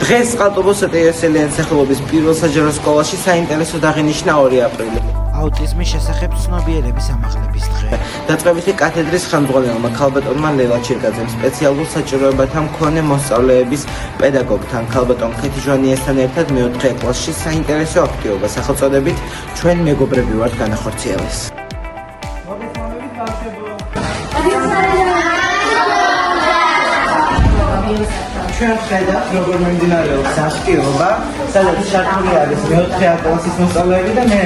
დღეს წყალტუბოს ეტიოსელიანი სახელობის პირველ საჯარო სკოლაში საინტერესოდ აღინიშნა 2 აპრილი. აუტიზმის შესახებ ცნობიერების ამაღლების დღე. დაწყებითი კათედრის ხელმძღვანელმა ქალბატონმა ლელა ჩირკაძემ სპეციალურ საჭიროებათა მქონე მოსწავლეების პედაგოგთან ქალბატონ ქეთიჟვანიესთან ერთად მე-4 კლასში საინტერესო აქტივობა სახელწოდებით ჩვენ მეგობრები ვართ განახორციელეს. ჩვენ ხედავთ როგორ მიმდინარეობს აქტივობა, სადაც ჩართული არის მე-4 კლასის მოსწავლეები და მე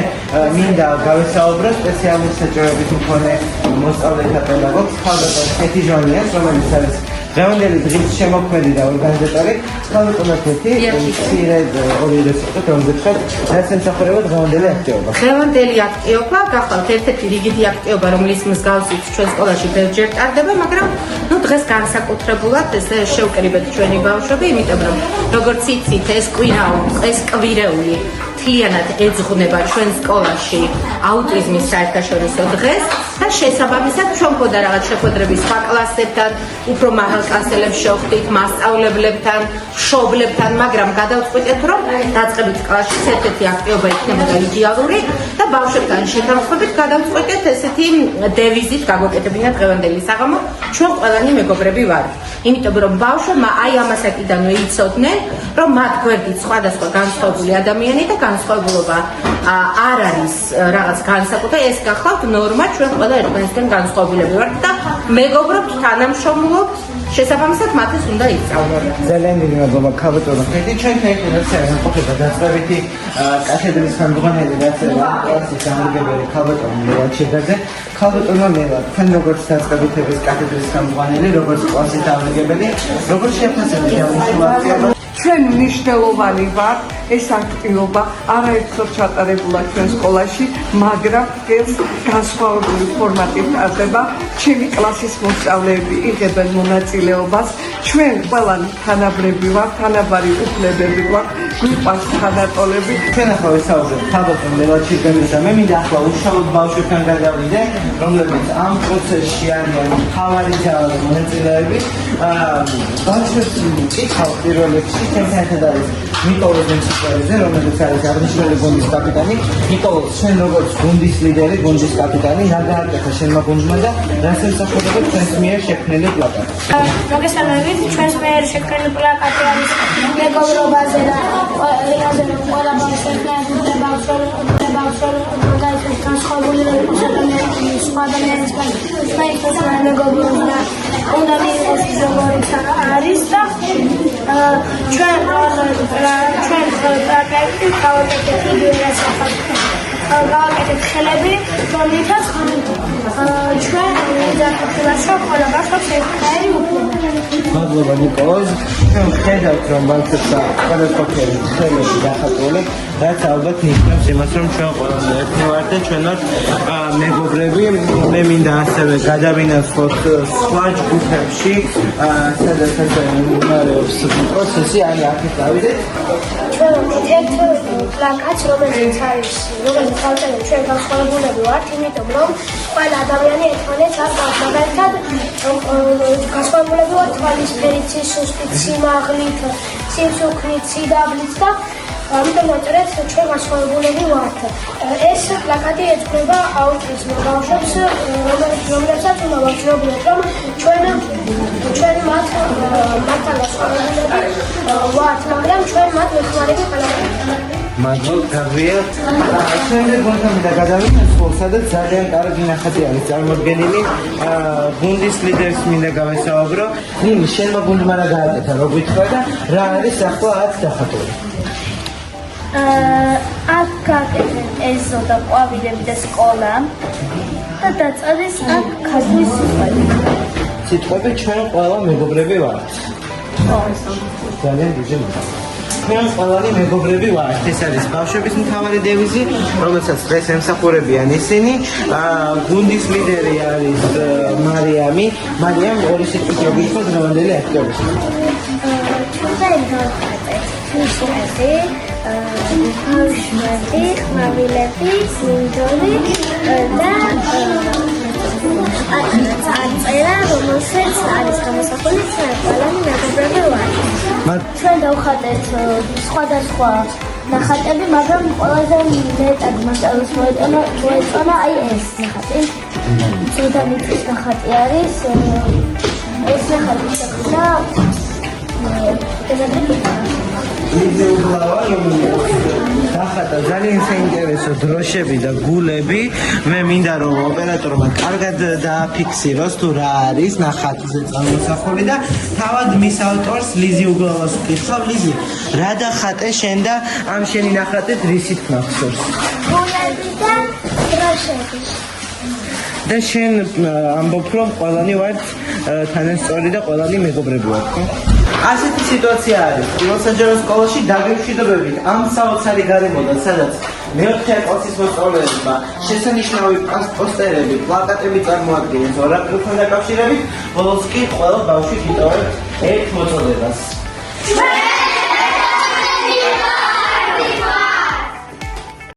მინდა გავესაუბრო სპეციალური საჭიროებით მქონე მოსწავლეთა პედაგოგს ქალბატონ ქეთიჟვანიას, რომელიც არის დღევანდელი დღის შემოქმედი და ორგანიზატორი. ქალბატონ ქეთი, მცირედ ორი რესპექტ რომზეც რაც ემსახურება დღევანდელი აქტივობა. დღევანდელი აქტივობა გახლავთ ერთ-ერთი რიგითი აქტივობა, რომელიც მსგავსით ჩვენ სკოლაში ბევრჯერ ტარდება, მაგრამ დღეს განსაკუთრებულად ეს შევკრიბეთ ჩვენი ბავშვები, იმიტომ რომ როგორც იცით, ეს კვირეული მთლიანად ეძღვნება ჩვენ სკოლაში აუტიზმის საერთაშორისო დღეს და შესაბამისად ჩვენ მქონდა რაღაც შეხვედრები სხვა კლასებთან, უფრო მაღალ კლასელებს შევხვდით, მასწავლებლებთან, მშობლებთან, მაგრამ გადავწყვიტეთ, რომ დაწყებით კლასში ერთ-ერთი აქტივობა იქნებოდა იდეალური და ბავშვებთან შეთანხმებით გადავწყვიტეთ ესეთი დევიზით გაგვეკეთებინა დღევანდელი საღამო ჩვენ ყველანი მეგობრები ვართ. იმიტომ რომ ბავშვებმა აი ამასაკიდანვე იცოდნენ, რომ მათ გვერდით სხვადასხვა განსხვავებული ადამიანი და განსხვავებულობა არ არის რაღაც განსაკუთრებული, ეს გახლავთ ნორმა, ჩვენ ყველა ერთმანეთთან განსხვავებულები ვართ და მეგობრობთ, თანამშრომლობთ, შესაბამისად მათთვის უნდა ისწავლონ. ძალიან დიდი მადლობა ქალბატონ ქეთი, ჩვენთან ერთად მოხდება დაწყებითი კათედრის ხელმძღვანელი და კლასის დამაარსებელი ქალბატონ ლელა ჩირკაძე. ქალბატონო ლელა, თქვენ როგორც დაწყებითების კათედრის ხელმძღვანელი, როგორც კლასის დამაარსებელი, როგორ შეფასებთ ამ აქტივობას? ჩვენ მნიშვნელოვანი ვართ ეს აქტივობა არაერთხელ ჩატარებულა ჩვენ სკოლაში, მაგრამ დღეს განსხვავებული ფორმატით ტარდება. ჩემი კლასის მოსწავლეები იღებენ მონაწილეობას. ჩვენ ყველანი თანაბრები ვართ, თანაბარი უფლებები გვაქვს, გვიყვარს თანატოლები. ჩვენ ახლა ვესაუბრებთ ქალბატონ ლელა ჩირკაძეს და მე მინდა ახლა უშუალოდ ბავშვებთან გადავიდე, რომლებიც ამ პროცესში არიან მთავარი მონაწილეები. ბავშვებს მკითხავ პირველ რიგში ჩვენთან ერთად არის ნიკოლოზ მენციკოლიძე, რომელიც არის აღნიშნული გუნდის კაპიტანი. ნიკოლოზ, ჩვენ როგორც გუნდის ლიდერი, გუნდის კაპიტანი, რა გააკეთა შენმა გუნდმა და რას ემსახურება ჩვენს მიერ შექმნილი პლაკატი? მოგესალმებით, ჩვენს მიერ შექმნილი პლაკატი არის მეგობრობაზე და იმაზე, რომ ყველა ბავშვი განსხვავებული სხვა ადამიანის მაინც მეგობრობა და უნდა მიიღოს როგორც არის და ჩვენ პროექტი გავაკეთეთ იდეას გავაკეთეთ ხელები, რომლითაც ჩვენ მიზანებთან ყველა ბავშვს ერთნაირი უფლება. მადლობა ნიკოლოზ. ჩვენ ხედავთ რომ ბავშვებსა ყველაფერი ხელები დახატული, რაც ალბათ ნიშნავს იმას, რომ ჩვენ ყველანი ერთნი ვართ და ჩვენ ვართ მეგობრები. მე მინდა ასევე გადავინაცვლოთ სხვა ჯგუფებში, სადაც მიმდინარეობს პროცესი, აი აქეთ დავიდეთ. ჩვენ ვაკეთებთ პლაკატს, რომელიც ავწერთ ჩვენ განსხვავებულები ვართ, იმიტომ რომ ყველა ადამიანი ერთმანეთს არ გავს, მაგალითად განსხვავებულები ვართ თვალის ფერით, სუსტით, სიმაღლით, სიმსუქნით, სიდაბლით და ამიტომ ვაწერეთ ჩვენ განსხვავებულები ვართ. ეს პლაკატი ეძღვნება აუტიზმ ბავშვებს, რომლებსაც უნდა ვაჩვენოთ, რომ ჩვენ მათთან განსხვავებულები ვართ, მაგრამ ჩვენ მათ ვეხმარებით ყველაფერში. მადლობა გავრია. შემდეგ გონდა გადავინაცვლო, სადაც ძალიან კარგი ნახატი არის წარმოდგენილი. გუნდის ლიდერს მინდა გავესაუბრო. ნინი, შენმა გუნდმა რა გააკეთა, რო გითხრა და რა არის ახლა აქ დახატული? აქ გააკეთეთ ეზო და ყვავილები და სკოლა და დაწერეს აქ ქართული სიტყვები. სიტყვები ჩვენ ყველა მეგობრები ვართ. ძალიან დიდი მადლობა. ჩვენ ყველანი მეგობრები ვართ. ეს არის ბავშვების მთავარი დევიზი, რომელსაც დღეს ემსახურებიან ისინი. გუნდის ლიდერი არის მარიამი. მარიამ, ორი სიტყვით რო გითხრა დღევანდელი აქტივობისა. ჩვენ გავხატეთ ფუშები, ბავშვები, ყვავილები, სინდრომი და პატარა წარწერა, რომელსაც არის გამოსახული ყველანი მეგობრები ვართ. ჩვენ დავხატეთ სხვადასხვა ნახატები, მაგრამ ყველაზე მეტად მასწავლებელს მოეწონა აი ეს ნახატი. ზედა მიწის ნახატი არის. ეს ნახატი შექმნა ვიდეოგლავა, რომელიც დახატა ძალიან საინტერესო დროშები და გულები. მე მინდა რომ ოპერატორმა კარგად დააფიქსიროს თუ რა არის ნახატზე წარმოსახული და თავად მის ავტორს ლიზი უგლავას ვკითხავ. ლიზი, რა დახატე შენ და ამ შენი ნახატით რისი თქმა გსურს? გულები და დროშები. და შენ ამბობ რომ ყველანი ვართ თანასწორი და ყველანი მეგობრები ვართ, ხო? ასეთი სიტუაცია არის. პირველსაჯარო სკოლაში დაგემშვიდობებით ამ საოცარი გარემოდან, სადაც მეოთხე კლასის მოსწავლეებმა შესანიშნავი პოსტერები, პლაკატები წარმოადგენს ორაკულთან დაკავშირებით, ბოლოს კი ყველა ბავშვი გიტოვებთ ერთ მოწოდებას.